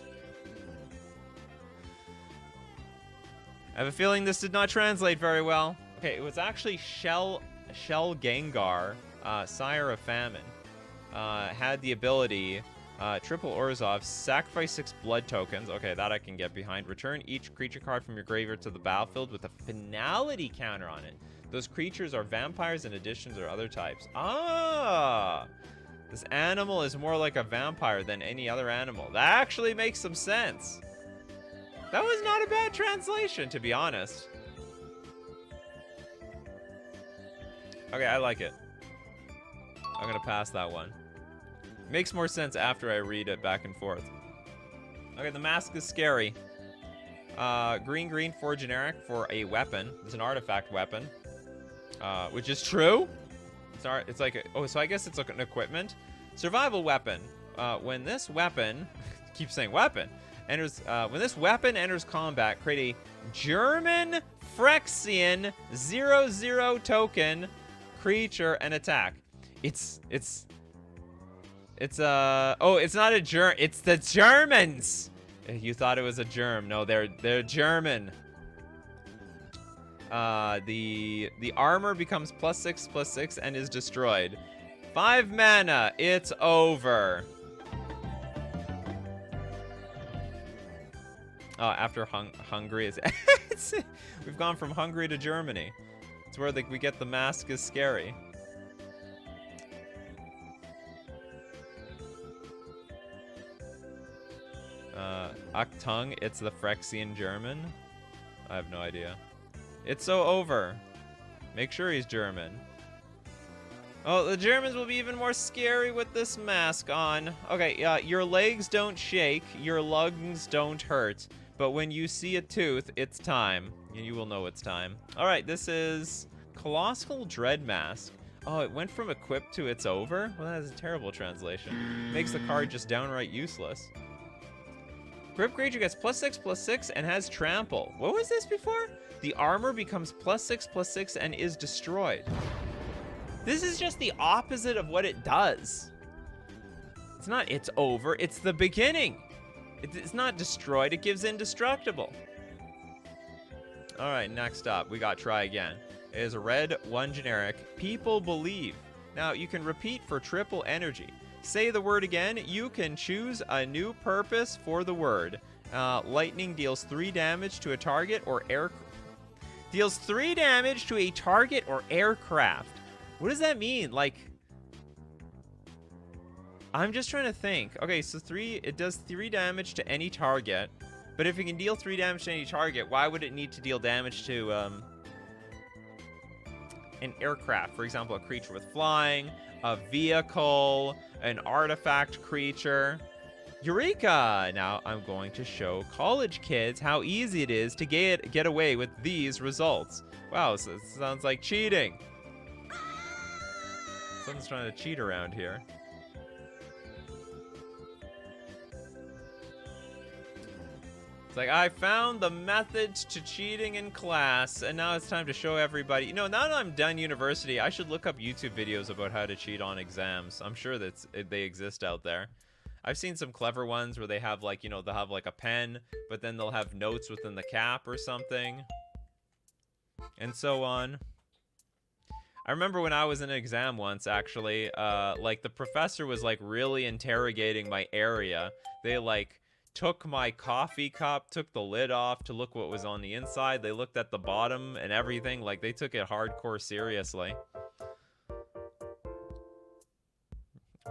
I have a feeling this did not translate very well. Okay, it was actually Shell Gengar, Sire of Famine. Had the ability, triple Orzhov, sacrifice 6 blood tokens. Okay, that I can get behind. Return each creature card from your graveyard to the battlefield with a finality counter on it. Those creatures are vampires and additions or other types. Ah! This animal is more like a vampire than any other animal. That actually makes some sense. That was not a bad translation, to be honest. Okay, I like it. I'm gonna pass that one. Makes more sense after I read it back and forth. Okay, the mask is scary. Green, 4 generic for a weapon. It's an artifact weapon. Which is true. It's like, oh, so I guess it's like an equipment. Survival weapon. When this weapon, keep saying weapon, enters, when this weapon enters combat, create a German Phyrexian 0/0 token creature and attack. Oh, it's not a germ. It's the Germans. You thought it was a germ. No, they're German. The armor becomes +6/+6 and is destroyed. 5 mana. It's over. Oh, after Hungary is. We've gone from Hungary to Germany. It's where we get the mask is scary. Achtung, it's the Phyrexian German? I have no idea. It's so over. Make sure he's German. Oh, the Germans will be even more scary with this mask on. Okay, your legs don't shake, your lungs don't hurt. But when you see a tooth, it's time. You will know it's time. Alright, this is Colossal Dread Mask. Oh, it went from equipped to it's over? Well, that is a terrible translation. Makes the card just downright useless. Grip creature gets +6/+6 and has trample. What was this before? The armor becomes +6/+6 and is destroyed. This is just the opposite of what it does. It's not it's over, it's the beginning. It's not destroyed, it gives indestructible. All right, next up, we got try again. It is a red, 1 generic. People believe. Now, you can repeat for triple energy. Say the word again. You can choose a new purpose for the word. Lightning deals 3 damage to a target or deals 3 damage to a target or aircraft. What does that mean? Like, I'm just trying to think. Okay, so it does 3 damage to any target. But if it can deal 3 damage to any target, why would it need to deal damage to an aircraft? For example, a creature with flying, a vehicle, an artifact creature. Eureka! Now I'm going to show college kids how easy it is to get away with these results. Wow, so it sounds like cheating. Someone's trying to cheat around here. It's like, I found the methods to cheating in class, and now it's time to show everybody. You know, now that I'm done university, I should look up YouTube videos about how to cheat on exams. I'm sure that they exist out there. I've seen some clever ones where they have, like, you know, they'll have, like, a pen, but then they'll have notes within the cap or something, and so on. I remember when I was in an exam once, actually, like, the professor was, like, really interrogating my area. They, like, took my coffee cup, took the lid off to look what was on the inside. They looked at the bottom and everything. Like, they took it hardcore seriously.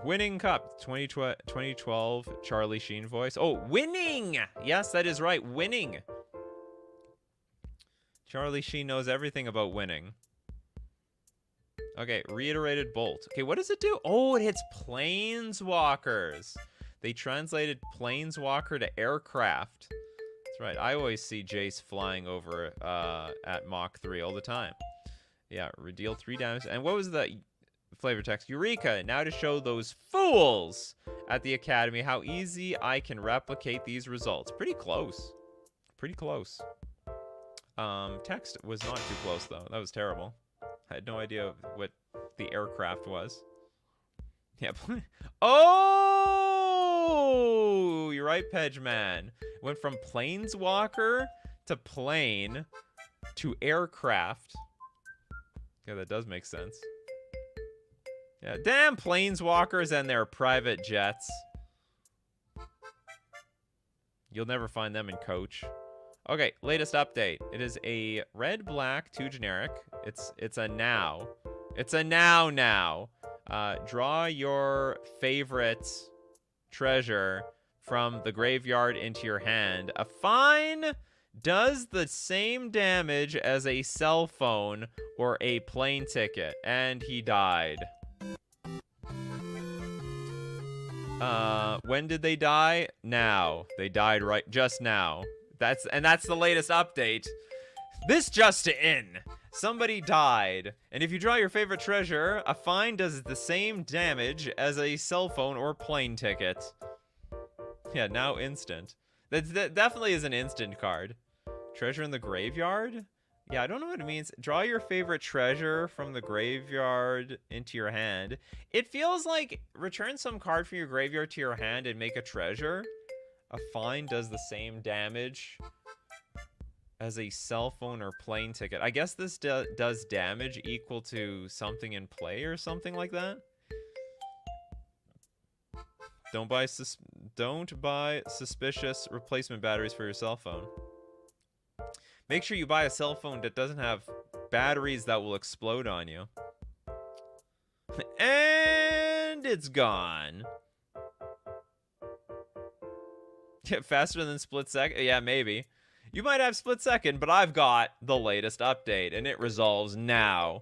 Winning Cup, 2012, Charlie Sheen voice. Oh, winning! Yes, that is right, winning. Charlie Sheen knows everything about winning. Okay, reiterated bolt. Okay, what does it do? Oh, it hits planeswalkers. They translated planeswalker to aircraft. That's right. I always see Jace flying over at Mach 3 all the time. Yeah, deal 3 damage. And what was the flavor text? Eureka! Now to show those fools at the academy how easy I can replicate these results. Pretty close. Pretty close. Text was not too close, though. That was terrible. I had no idea what the aircraft was. Yeah. Oh, you're right, Pedgeman. Went from planeswalker to plane to aircraft. Yeah, that does make sense. Yeah, damn planeswalkers and their private jets. You'll never find them in Coach. Okay, latest update. It is a red, black, 2 generic. It's a now. It's a now. Draw your favorite treasure from the graveyard into your hand. A fine does the same damage as a cell phone or a plane ticket, and he died. When did they die? Now. They died just now. That's the latest update. This just in. Somebody died, and if you draw your favorite treasure, a fine does the same damage as a cell phone or plane ticket. Yeah, now instant. That definitely is an instant card. Treasure in the graveyard? Yeah, I don't know what it means. Draw your favorite treasure from the graveyard into your hand. It feels like return some card from your graveyard to your hand and make a treasure. A fine does the same damage as a cell phone or plane ticket. I guess this does damage equal to something in play or something like that. Don't buy suspicious replacement batteries for your cell phone. Make sure you buy a cell phone that doesn't have batteries that will explode on you. And it's gone. Faster than split second? Yeah, maybe. You might have split second, but I've got the latest update, and it resolves now.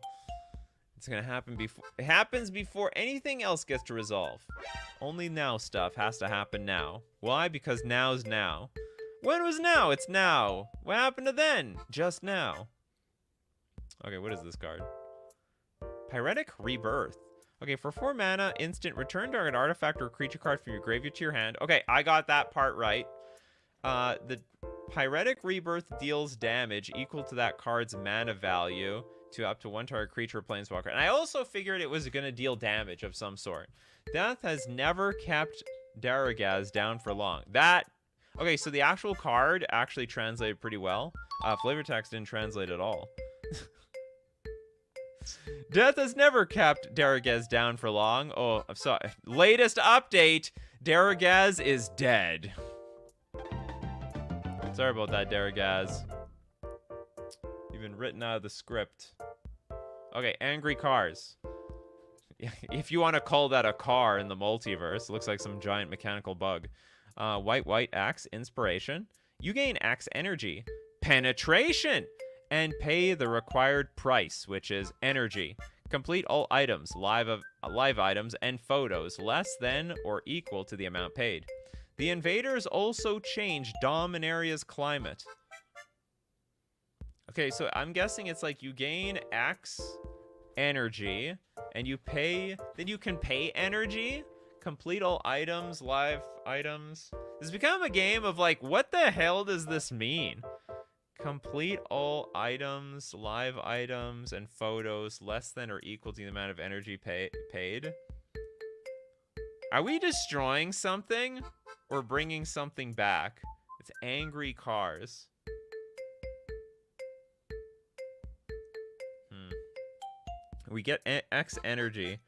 It's gonna happen before it happens before anything else gets to resolve. Only now stuff has to happen now. Why? Because now's now. When was now? It's now. What happened to then? Just now. Okay, what is this card? Pyretic Rebirth. Okay, for 4 mana, instant, return target artifact or creature card from your graveyard to your hand. Okay, I got that part right. The Pyretic Rebirth deals damage equal to that card's mana value to up to 1 target creature or planeswalker. And I also figured it was going to deal damage of some sort. Death has never kept Daragaz down for long. That Okay, so the actual card actually translated pretty well. Flavor text didn't translate at all. Death has never kept Daragez down for long. Oh, I'm sorry. Latest update, Daragez is dead. Sorry about that, Daragaz. You've been written out of the script. Okay, angry cars. If you want to call that a car in the multiverse, looks like some giant mechanical bug. White X, inspiration. You gain X energy. Penetration! And pay the required price, which is energy. Complete all items, live items, and photos less than or equal to the amount paid. The invaders also change Dominaria's climate. Okay, so I'm guessing it's like you gain X energy, and you pay, then you can pay energy. Complete all items, live items. This has become a game of like, what the hell does this mean? Complete all items, live items, and photos less than or equal to the amount of energy paid. Are we destroying something or bringing something back? It's angry cars. We get X energy.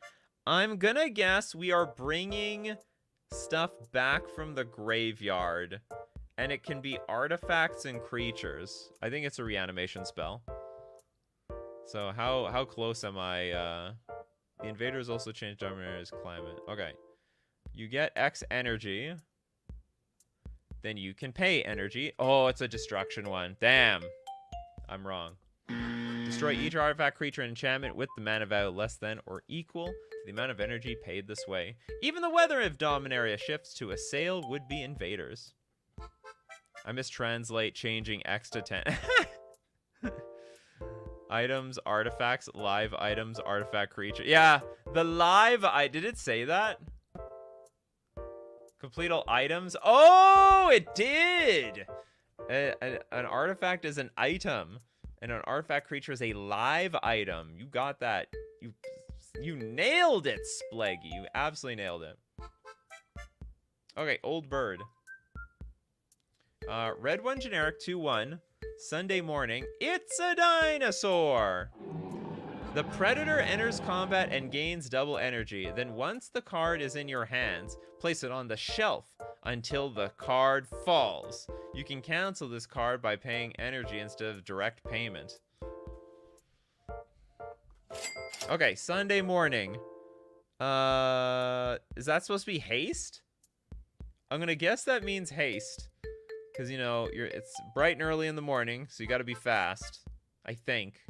I'm gonna guess we are bringing stuff back from the graveyard. And it can be artifacts and creatures. I think it's a reanimation spell. So how close am I? The invaders also changed Dominaria's climate. Okay. You get X energy. Then you can pay energy. Oh, it's a destruction one. Damn. I'm wrong. Destroy each artifact, creature, and enchantment with the mana value less than or equal to the amount of energy paid this way. Even the weather of Dominaria shifts to assail would-be invaders. I mistranslate changing X to 10. Items, artifacts, live items, artifact, creature. Yeah, the live... Did it say that? Complete all items? Oh, it did! An artifact is an item. And an artifact creature is a live item. You got that. You nailed it, Spleggy. You absolutely nailed it. Okay, old bird. Red 1 generic 2-1. Sunday morning. It's a dinosaur! The predator enters combat and gains double energy. Then once the card is in your hands, place it on the shelf until the card falls. You can cancel this card by paying energy instead of direct payment. Okay, Sunday morning. Is that supposed to be haste? I'm gonna guess that means haste. Because, you know, it's bright and early in the morning, so you gotta be fast. I think.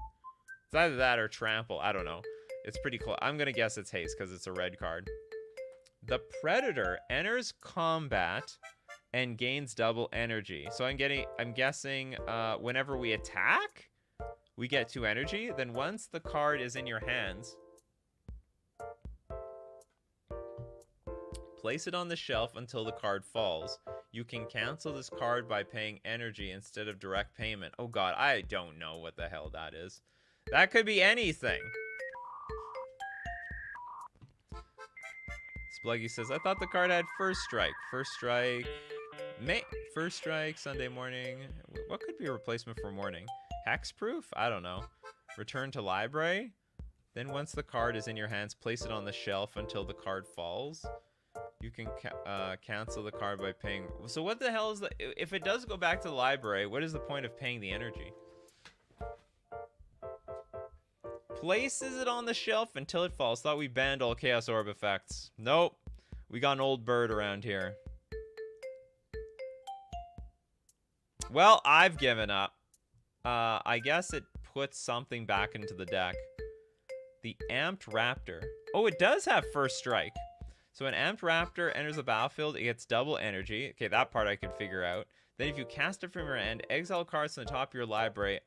It's either that or trample. I don't know. It's pretty close. I'm gonna guess it's haste because it's a red card. The predator enters combat and gains double energy. So I'm guessing whenever we attack, we get 2 energy. Then once the card is in your hands, place it on the shelf until the card falls. You can cancel this card by paying energy instead of direct payment. Oh god, I don't know what the hell that is. That could be anything. Spluggy says, I thought the card had first strike. First strike. First strike, Sunday morning. What could be a replacement for morning? Hexproof? I don't know. Return to library. Then once the card is in your hands, place it on the shelf until the card falls. You can cancel the card by paying. So what the hell is the... If it does go back to the library, what is the point of paying the energy? Places it on the shelf until it falls. Thought we banned all Chaos Orb effects. Nope. We got an old bird around here. Well, I've given up. I guess it puts something back into the deck. The Amped Raptor. Oh, it does have first strike. So an Amped Raptor enters the battlefield, it gets double energy. Okay, that part I could figure out. Then if you cast it from your end, exile cards from the top of your library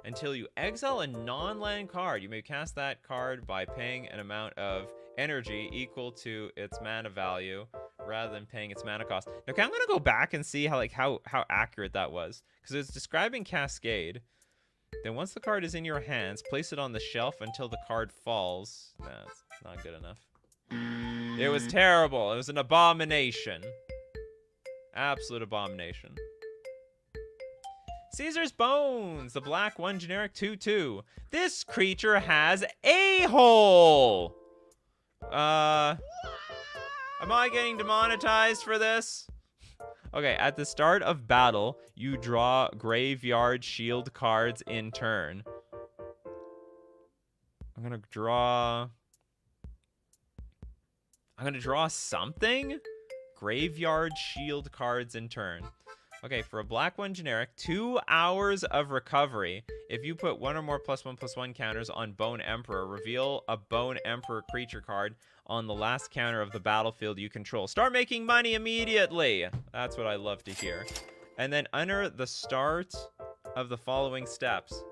until you exile a non-land card. You may cast that card by paying an amount of energy equal to its mana value rather than paying its mana cost. Now, okay, I'm going to go back and see how accurate that was. Because it's describing Cascade. Then once the card is in your hands, place it on the shelf until the card falls. Nah, it's not good enough. It was terrible. It was an abomination. Absolute abomination. Caesar's Bones, the black 1 generic 2/2. This creature has a hole. Am I getting demonetized for this? Okay, at the start of battle, you draw graveyard shield cards in turn. I'm gonna draw something? Graveyard shield cards in turn. Okay, for a black 1 generic, 2 hours of recovery. If you put 1 or more +1/+1 counters on Bone Emperor, reveal a Bone Emperor creature card on the last counter of the battlefield you control. Start making money immediately. That's what I love to hear. And then enter the start of the following steps.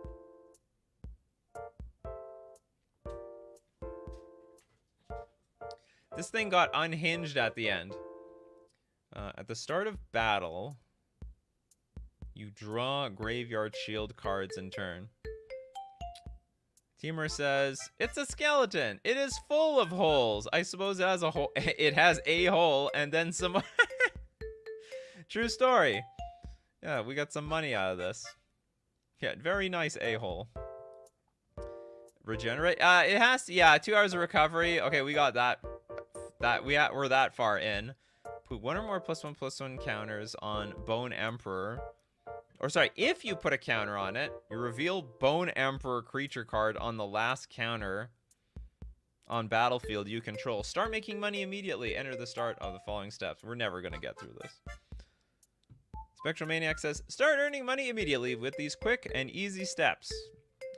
This thing got unhinged at the end. At the start of battle, you draw graveyard shield cards in turn. Teamer says, it's a skeleton. It is full of holes. I suppose it has a hole. It has a hole and then some. True story. Yeah, we got some money out of this. Yeah, very nice a-hole. Regenerate. It has, yeah, 2 hours of recovery. Okay, we got that. We're that far in. Put 1 or more +1/+1 counters on Bone Emperor. Or sorry, if you put a counter on it, you reveal Bone Emperor creature card on the last counter on battlefield you control. Start making money immediately. Enter the start of the following steps. We're never going to get through this. Spectral Maniac says, start earning money immediately with these quick and easy steps.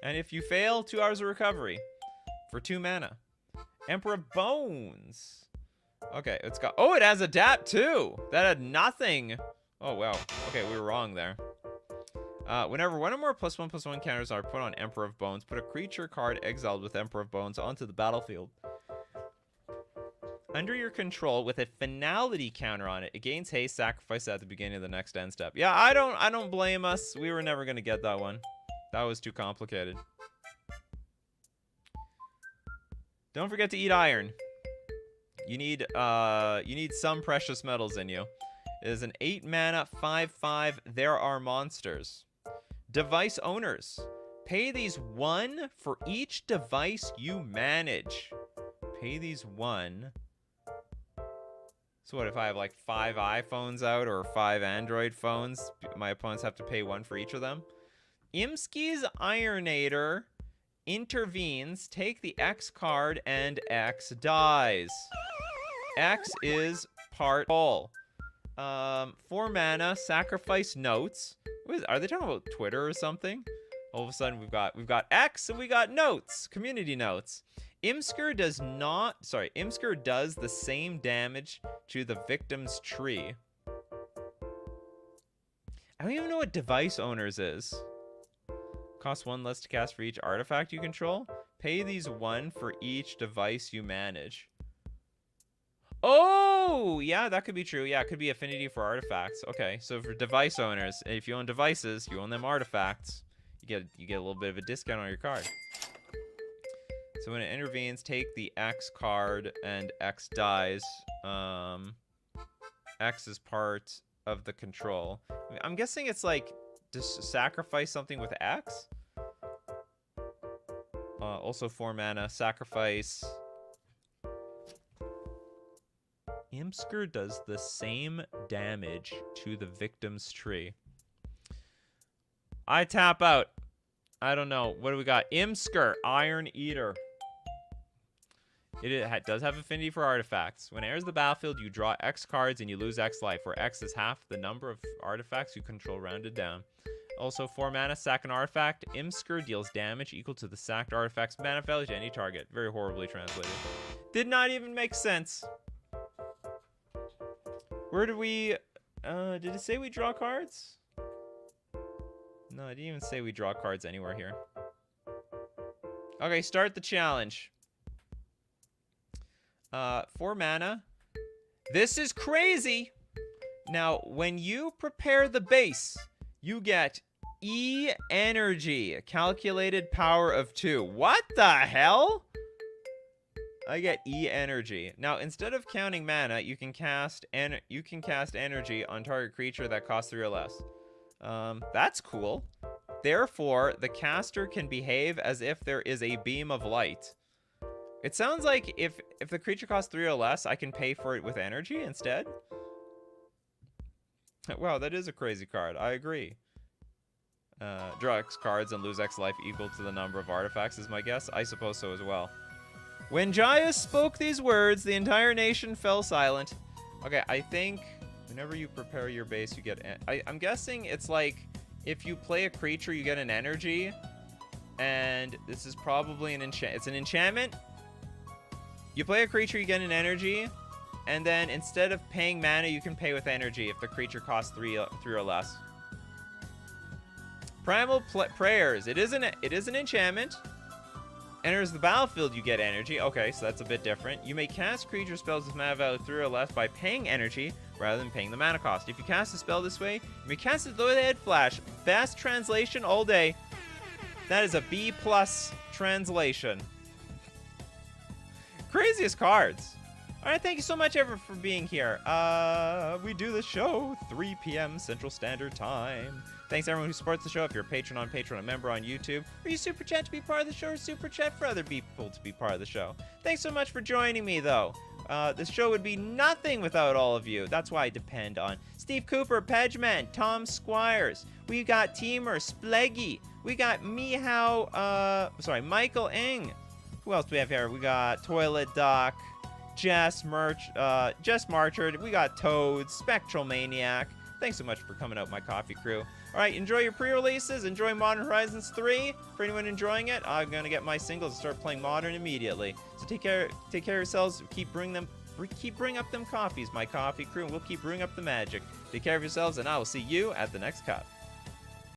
And if you fail, 2 hours of recovery for 2 mana. Emperor of Bones. Okay, it's got... Oh, it has Adapt too. That had nothing. Oh, wow. Okay, we were wrong there. Whenever 1 or more +1/+1 counters are put on Emperor of Bones, put a creature card exiled with Emperor of Bones onto the battlefield. Under your control with a finality counter on it. It gains haste, sacrifice at the beginning of the next end step. Yeah, I don't blame us. We were never gonna get that one. That was too complicated. Don't forget to eat iron. You need some precious metals in you. It is an 8 mana 5/5. There are monsters. Device owners. Pay these 1 for each device you manage. Pay these 1. So what if I have like 5 iPhones out or 5 Android phones? My opponents have to pay 1 for each of them. Imski's Ironator intervenes. Take the X card and X dies. X is part all. 4 mana, sacrifice notes. Are they talking about Twitter or something? All of a sudden we've got X and we got notes, community notes. Imsker does the same damage to the victim's tree. I don't even know what device owners is. Costs 1 less to cast for each artifact you control. Pay these 1 for each device you manage. Oh, yeah, that could be true. Yeah, it could be affinity for artifacts. Okay, so for device owners, if you own devices, you own them artifacts. You get a little bit of a discount on your card. So when it intervenes, take the X card and X dies. X is part of the control. I'm guessing it's like just sacrifice something with X. Also 4 mana, sacrifice. Imsker does the same damage to the victim's tree. I tap out. I don't know. What do we got? Imsker, Iron Eater. It does have affinity for artifacts. When it enters the battlefield, you draw X cards and you lose X life, where X is half the number of artifacts you control rounded down. Also 4 mana, sack an artifact. Imsker deals damage equal to the sacked artifact's mana value to any target. Very horribly translated. Did not even make sense. Where did we... did it say we draw cards? No, it didn't even say we draw cards anywhere here. Okay, start the challenge. 4 mana. This is crazy! Now, when you prepare the base, you get E energy. Calculated power of 2. What the hell? I get E energy. Now, instead of counting mana, you can cast energy on target creature that costs 3 or less. That's cool. Therefore, the caster can behave as if there is a beam of light. It sounds like if the creature costs 3 or less, I can pay for it with energy instead. Wow, that is a crazy card. I agree. Draw X cards and lose X life equal to the number of artifacts is my guess. I suppose so as well. When Jaius spoke these words, the entire nation fell silent. Okay, I think whenever you prepare your base, you get... I'm guessing it's like if you play a creature, you get an energy. And this is probably an enchant. It's an enchantment. You play a creature, you get an energy. And then instead of paying mana, you can pay with energy if the creature costs 3 or less. Primal Prayers. It is an enchantment. Enters the battlefield, you get energy. Okay, so that's a bit different. You may cast creature spells with mana value 3 or less by paying energy rather than paying the mana cost. If you cast a spell this way, you may cast it with Head Flash. Best translation all day. That is a B+ translation. Craziest cards. All right, thank you so much, everyone, for being here. We do the show 3 p.m. Central Standard Time. Thanks to everyone who supports the show. If you're a patron on Patreon, a member on YouTube, or you super chat to be part of the show, or super chat for other people to be part of the show. Thanks so much for joining me, though. This show would be nothing without all of you. That's why I depend on Steve Cooper, Pedgeman, Tom Squires. We got Teamer, Spleggy. We got Michael Ing. Who else do we have here? We got Toilet Doc, Jess Marchard. We got Toad, Spectral Maniac. Thanks so much for coming out, my coffee crew. All right, enjoy your pre-releases. Enjoy Modern Horizons 3. For anyone enjoying it, I'm gonna get my singles and start playing Modern immediately. So take care of yourselves. Keep bringing up them coffees, my coffee crew, and we'll keep bringing up the magic. Take care of yourselves, and I will see you at the next cup.